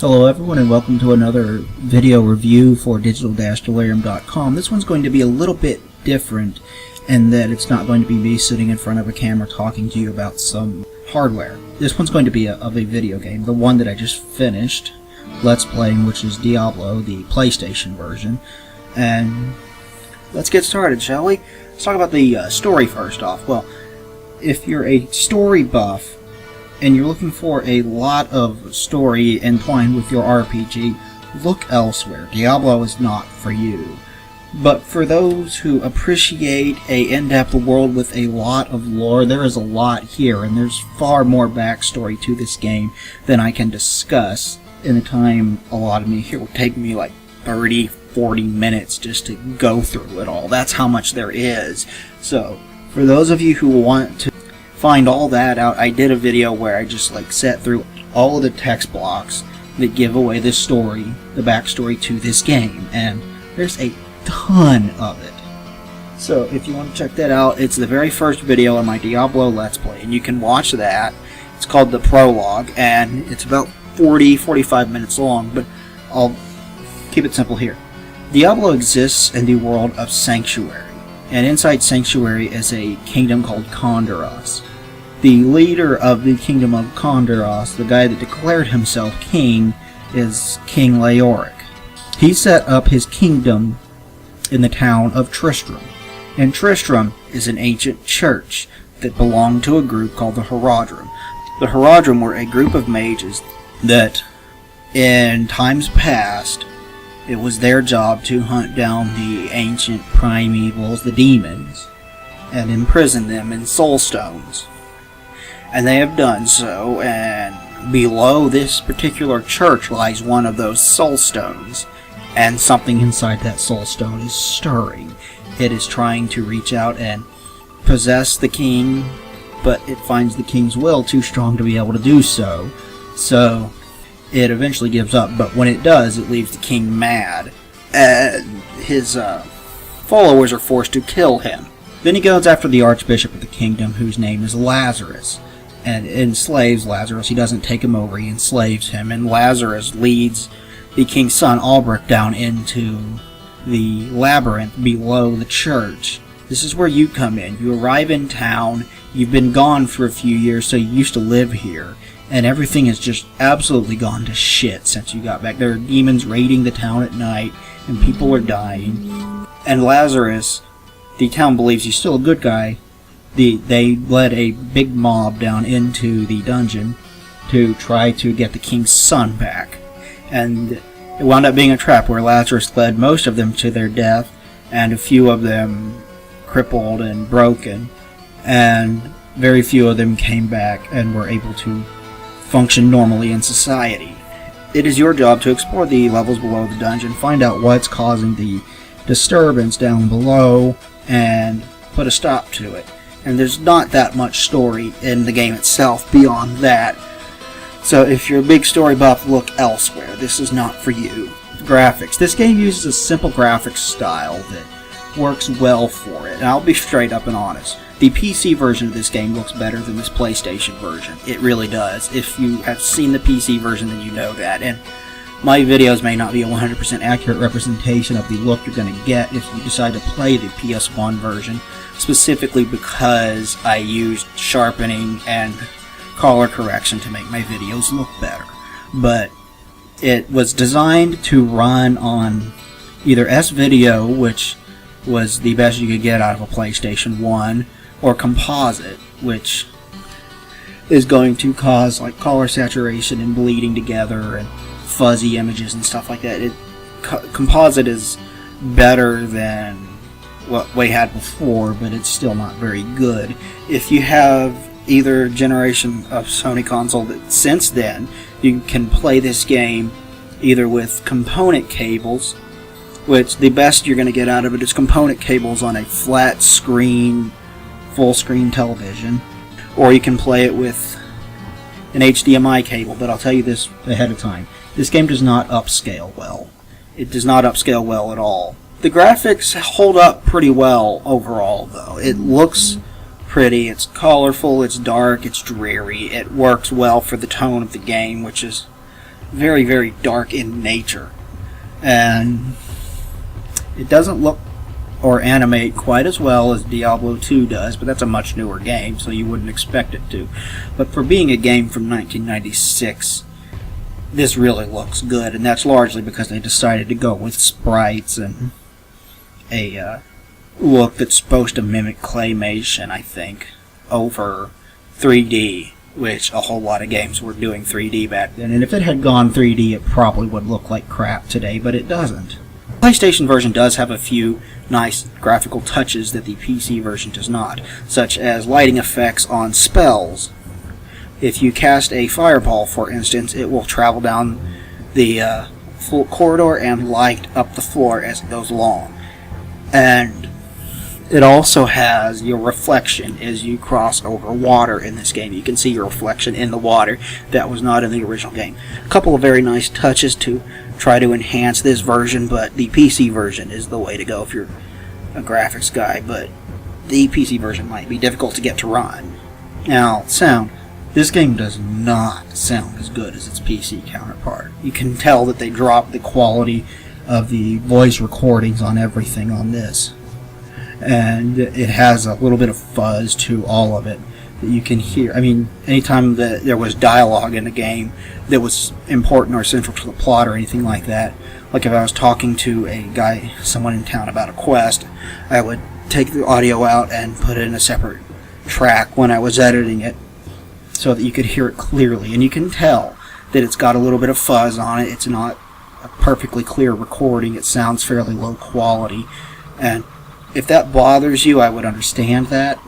Hello everyone and welcome to another video review for digital-delirium.com. This one's going to be a little bit different in that it's not going to be me sitting in front of a camera talking to you about some hardware. This one's going to be of a video game, the one that I just finished Let's Playing, which is Diablo, the PlayStation version. And let's get started, shall we? Let's talk about the story first off. Well, if you're a story buff and you're looking for a lot of story entwined with your RPG, look elsewhere. Diablo is not for you. But for those who appreciate a in-depth world with a lot of lore, there is a lot here, and there's far more backstory to this game than I can discuss in the time allotted me here. It would take me like 30-40 minutes just to go through it all. That's how much there is. So, for those of you who want to find all that out, I did a video where I just sat through all of the text blocks that give away the story, the backstory to this game, and there's a ton of it. So if you want to check that out, it's the very first video on my Diablo Let's Play, and you can watch that. It's called the Prologue, and it's about 40-45 minutes long, but I'll keep it simple here. Diablo exists in the world of Sanctuary, and inside Sanctuary is a kingdom called Kondoros. The leader of the kingdom of Kondoros, the guy that declared himself king, is King Leoric. He set up his kingdom in the town of Tristram, and Tristram is an ancient church that belonged to a group called the Horadrim. The Horadrim were a group of mages that, in times past, it was their job to hunt down the ancient primevals, the demons, and imprison them in soul stones. And they have done so, and below this particular church lies one of those soul stones, and something inside that soul stone is stirring. It is trying to reach out and possess the king, but it finds the king's will too strong to be able to do so. So it eventually gives up, but when it does, it leaves the king mad. His followers are forced to kill him. Then he goes after the archbishop of the kingdom, whose name is Lazarus, and enslaves Lazarus. He doesn't take him over, he enslaves him, and Lazarus leads the king's son Albrecht down into the labyrinth below the church. This is where you come in. You arrive in town, you've been gone for a few years, so you used to live here, and everything has just absolutely gone to shit since you got back. There are demons raiding the town at night, and people are dying. And Lazarus, the town believes he's still a good guy. They led a big mob down into the dungeon to try to get the king's son back. And it wound up being a trap where Lazarus led most of them to their death, and a few of them crippled and broken. And very few of them came back and were able to function normally in society. It is your job to explore the levels below the dungeon, find out what's causing the disturbance down below, and put a stop to it. And there's not that much story in the game itself beyond that. So if you're a big story buff, look elsewhere. This is not for you. Graphics. This game uses a simple graphics style that works well for it. And I'll be straight up and honest. The PC version of this game looks better than this PlayStation version. It really does. If you have seen the PC version, then you know that. And my videos may not be a 100% accurate representation of the look you're going to get if you decide to play the PS1 version, specifically because I used sharpening and color correction to make my videos look better. But it was designed to run on either S-Video, which was the best you could get out of a PlayStation 1, or Composite, which is going to cause color saturation and bleeding together and fuzzy images and stuff like that. Composite is better than what we had before, but it's still not very good. If you have either generation of Sony console that since then, you can play this game either with component cables, which the best you're going to get out of it is component cables on a flat screen, full screen television, or you can play it with an HDMI cable. But I'll tell you this ahead of time. This game does not upscale well. It does not upscale well at all. The graphics hold up pretty well overall, though. It looks pretty, it's colorful, it's dark, it's dreary. It works well for the tone of the game, which is very, very dark in nature. And it doesn't look or animate quite as well as Diablo 2 does, but that's a much newer game, so you wouldn't expect it to. But for being a game from 1996, this really looks good, and that's largely because they decided to go with sprites and a look that's supposed to mimic claymation, I think, over 3D, which a whole lot of games were doing 3D back then. And if it had gone 3D, it probably would look like crap today, but it doesn't. The PlayStation version does have a few nice graphical touches that the PC version does not, such as lighting effects on spells. If you cast a fireball, for instance, it will travel down the full corridor and light up the floor as it goes along. And it also has your reflection as you cross over water in this game. You can see your reflection in the water. That was not in the original game. A couple of very nice touches to try to enhance this version, but the PC version is the way to go if you're a graphics guy, but the PC version might be difficult to get to run. Now, sound. This game does not sound as good as its PC counterpart. You can tell that they dropped the quality of the voice recordings on everything on this. And it has a little bit of fuzz to all of it that you can hear. I mean, anytime that there was dialogue in a game that was important or central to the plot or anything like that, like if I was talking to a guy, someone in town about a quest, I would take the audio out and put it in a separate track when I was editing it so that you could hear it clearly. And you can tell that it's got a little bit of fuzz on it. It's not a perfectly clear recording. It sounds fairly low quality. And if that bothers you, I would understand that,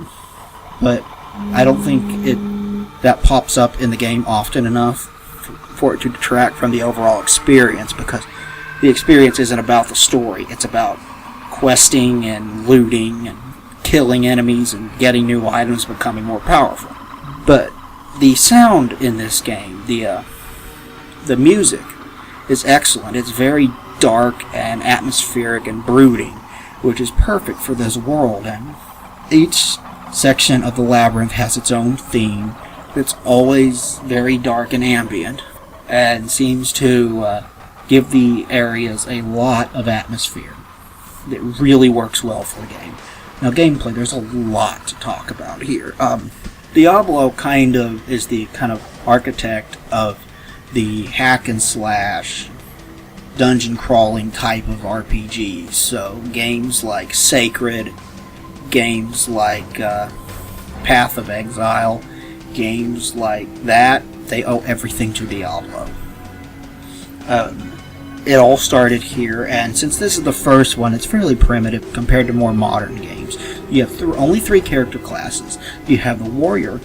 but I don't think that pops up in the game often enough for it to detract from the overall experience, because the experience isn't about the story. It's about questing and looting and killing enemies and getting new items, becoming more powerful. But the sound in this game, the music, is excellent. It's very dark and atmospheric and brooding, which is perfect for this world, and each section of the labyrinth has its own theme that's always very dark and ambient, and seems to give the areas a lot of atmosphere. It really works well for the game. Now, gameplay, there's a lot to talk about here. Diablo kind of is the kind of architect of the hack and slash dungeon crawling type of RPGs. So games like Sacred, games like Path of Exile, games like that, they owe everything to Diablo. It all started here, and since this is the first one, it's fairly primitive compared to more modern games. You have only 3 character classes. You have the warrior,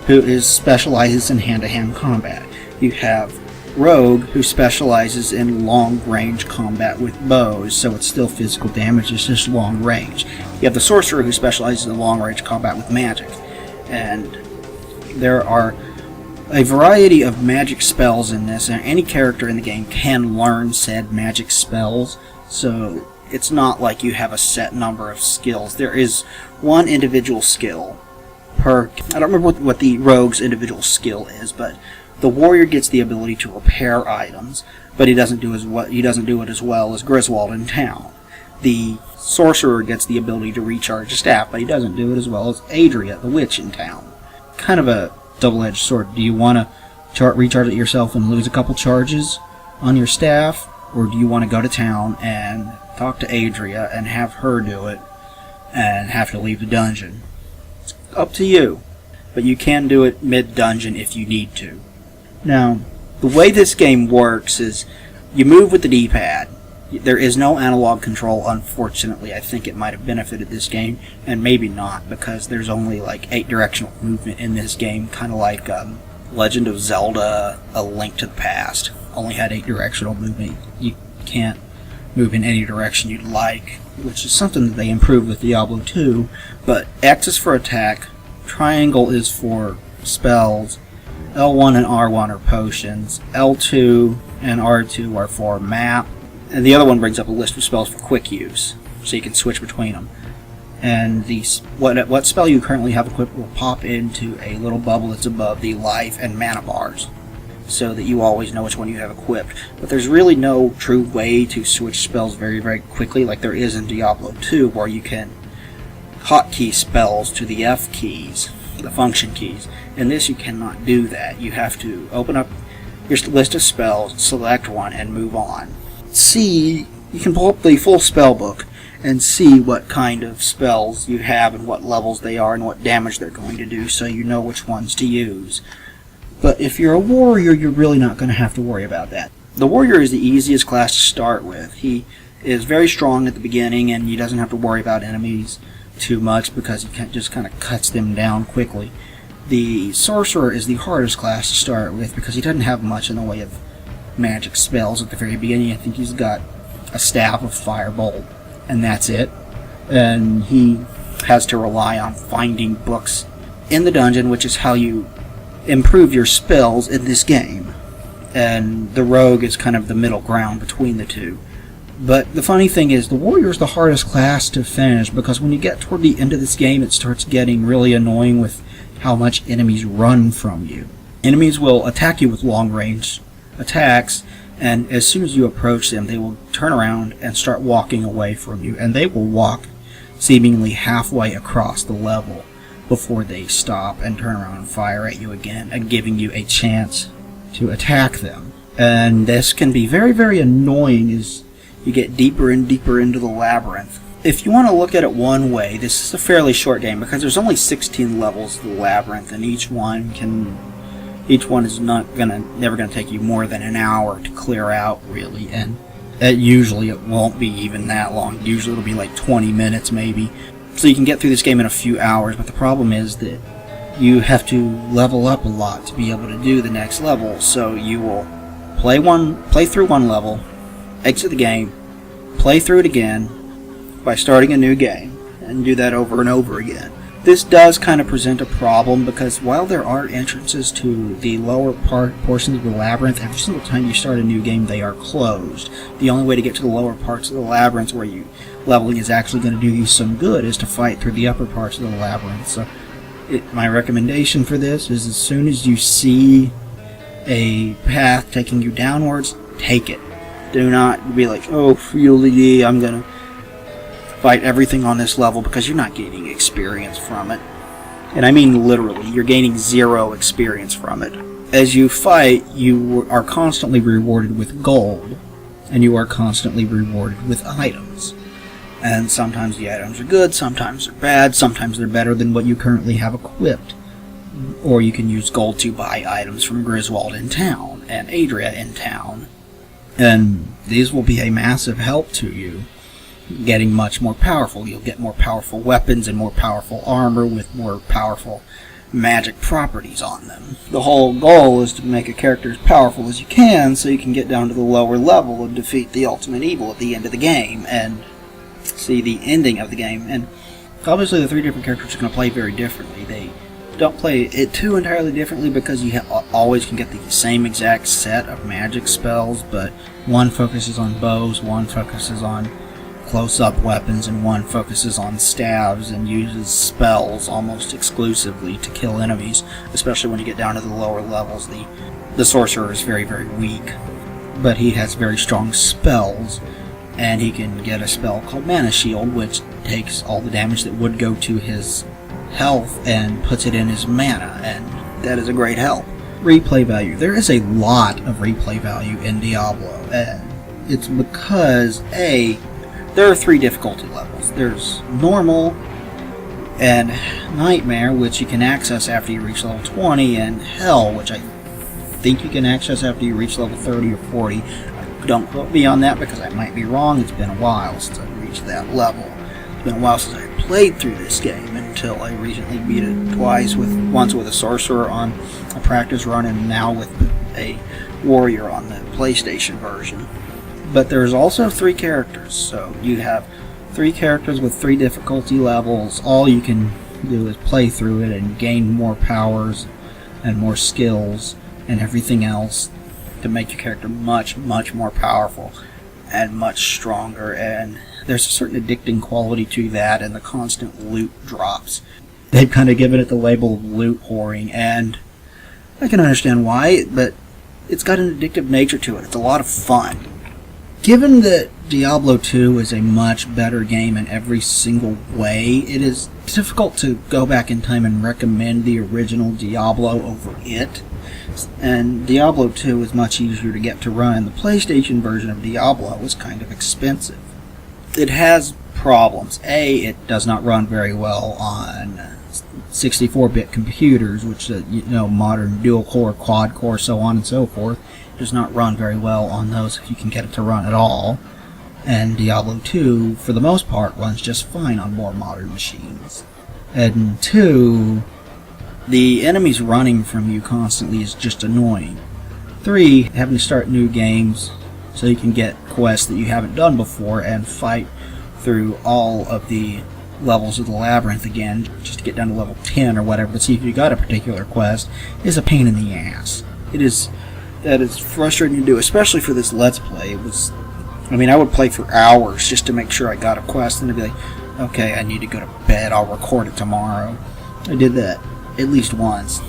who specializes in hand-to-hand combat. You have Rogue, who specializes in long-range combat with bows, so it's still physical damage, it's just long range. You have the Sorcerer, who specializes in long-range combat with magic. And there are a variety of magic spells in this, and any character in the game can learn said magic spells, so it's not like you have a set number of skills. There is one individual skill per... I don't remember what the Rogue's individual skill is, but the warrior gets the ability to repair items, but he doesn't do it as well as Griswold in town. The sorcerer gets the ability to recharge a staff, but he doesn't do it as well as Adria, the witch in town. Kind of a double-edged sword. Do you want to recharge it yourself and lose a couple charges on your staff, or do you want to go to town and talk to Adria and have her do it and have to leave the dungeon? It's up to you, but you can do it mid-dungeon if you need to. Now, the way this game works is you move with the D-pad. There is no analog control, unfortunately. I think it might have benefited this game, and maybe not, because there's only like 8 directional movement in this game, kind of like Legend of Zelda, A Link to the Past. Only had 8 directional movement. You can't move in any direction you'd like, which is something that they improved with Diablo 2, but X is for attack, triangle is for spells, L1 and R1 are potions, L2 and R2 are for map, and the other one brings up a list of spells for quick use, so you can switch between them. And what spell you currently have equipped will pop into a little bubble that's above the life and mana bars. so that you always know which one you have equipped. But there's really no true way to switch spells very, very quickly like there is in Diablo 2, where you can hotkey spells to the F keys, the function keys. In this, you cannot do that. You have to open up your list of spells, select one, and move on. You can pull up the full spell book and see what kind of spells you have and what levels they are and what damage they're going to do, so you know which ones to use. But if you're a warrior, you're really not going to have to worry about that. The warrior is the easiest class to start with. He is very strong at the beginning, and he doesn't have to worry about enemies too much because he just kind of cuts them down quickly. The sorcerer is the hardest class to start with because he doesn't have much in the way of magic spells at the very beginning. I think he's got a staff of firebolt, and that's it. And he has to rely on finding books in the dungeon, which is how you improve your spells in this game. And the rogue is kind of the middle ground between the two. But the funny thing is, the warrior is the hardest class to finish because when you get toward the end of this game, it starts getting really annoying with how much enemies run from you. Enemies will attack you with long-range attacks, and as soon as you approach them, they will turn around and start walking away from you, and they will walk seemingly halfway across the level before they stop and turn around and fire at you again, and giving you a chance to attack them. And this can be very, very annoying as you get deeper and deeper into the labyrinth. If you want to look at it one way, this is a fairly short game because there's only 16 levels of the labyrinth, and each one is never gonna take you more than an hour to clear out, really, and usually it won't be even that long. Usually it'll be like 20 minutes maybe. So you can get through this game in a few hours, but the problem is that you have to level up a lot to be able to do the next level. So you will play through one level, exit the game, play through it again by starting a new game, and do that over and over again. This does kind of present a problem because while there are entrances to the lower portions of the labyrinth, every single time you start a new game they are closed. The only way to get to the lower parts of the labyrinth where leveling is actually going to do you some good is to fight through the upper parts of the labyrinth. So my recommendation for this is as soon as you see a path taking you downwards, take it. Do not be like, oh, fieldy, I'm going to fight everything on this level, because you're not gaining experience from it. And I mean literally, you're gaining 0 experience from it. As you fight, you are constantly rewarded with gold, and you are constantly rewarded with items. And sometimes the items are good, sometimes they're bad, sometimes they're better than what you currently have equipped. Or you can use gold to buy items from Griswold in town, and Adria in town. And these will be a massive help to you, getting much more powerful. You'll get more powerful weapons and more powerful armor with more powerful magic properties on them. The whole goal is to make a character as powerful as you can so you can get down to the lower level and defeat the ultimate evil at the end of the game and see the ending of the game. And obviously the 3 different characters are going to play very differently. They don't play it too entirely differently because you always can get the same exact set of magic spells, but one focuses on bows, one focuses on close-up weapons, and one focuses on staves and uses spells almost exclusively to kill enemies, especially when you get down to the lower levels. The sorcerer is very, very weak, but he has very strong spells, and he can get a spell called Mana Shield, which takes all the damage that would go to his health and puts it in his mana, and that is a great help. Replay value. There is a lot of replay value in Diablo, and it's because, there are 3 difficulty levels. There's Normal, and Nightmare, which you can access after you reach level 20, and Hell, which I think you can access after you reach level 30 or 40. Don't quote me on that because I might be wrong. It's been a while since I've reached that level. It's been a while since I played through this game until I recently beat it twice, once with a sorcerer on a practice run and now with a warrior on the PlayStation version. But there's also 3 characters, so you have 3 characters with 3 difficulty levels. All you can do is play through it and gain more powers and more skills and everything else to make your character much, much more powerful and much stronger. And there's a certain addicting quality to that, and the constant loot drops. They've kind of given it the label of loot whoring, and I can understand why, but it's got an addictive nature to it. It's a lot of fun. Given that Diablo 2 is a much better game in every single way, it is difficult to go back in time and recommend the original Diablo over it. And Diablo 2 is much easier to get to run. The PlayStation version of Diablo is kind of expensive. It has problems. A, it does not run very well on 64-bit computers, which modern dual-core, quad-core, so on and so forth. Does not run very well on those if you can get it to run at all. And Diablo 2, for the most part, runs just fine on more modern machines. And 2, the enemies running from you constantly is just annoying. 3, having to start new games so you can get quests that you haven't done before and fight through all of the levels of the labyrinth again just to get down to level 10 or whatever to see if you got a particular quest is a pain in the ass. That is frustrating to do, especially for this Let's Play. I would play for hours just to make sure I got a quest, and I'd be like, okay, I need to go to bed, I'll record it tomorrow. I did that at least once.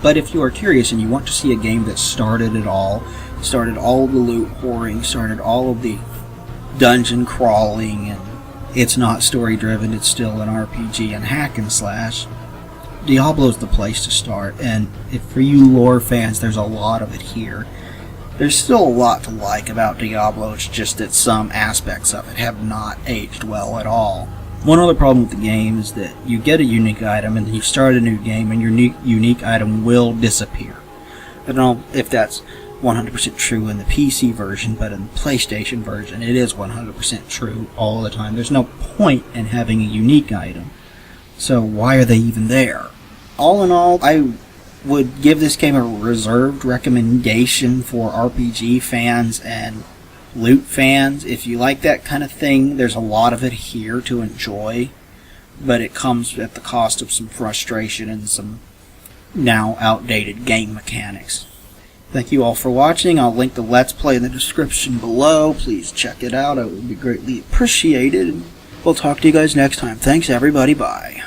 But if you are curious and you want to see a game that started it all, started all of the loot whoring, started all of the dungeon crawling, and it's not story driven, it's still an RPG and hack and slash, Diablo's the place to start. And if for you lore fans, there's a lot of it here. There's still a lot to like about Diablo, it's just that some aspects of it have not aged well at all. One other problem with the game is that you get a unique item and then you start a new game and your unique item will disappear. I don't know if that's 100% true in the PC version, but in the PlayStation version it is 100% true all the time. There's no point in having a unique item, so why are they even there? All in all, I would give this game a reserved recommendation for RPG fans and loot fans. If you like that kind of thing, there's a lot of it here to enjoy, but it comes at the cost of some frustration and some now outdated game mechanics. Thank you all for watching. I'll link the Let's Play in the description below. Please check it out. It would be greatly appreciated. We'll talk to you guys next time. Thanks everybody. Bye.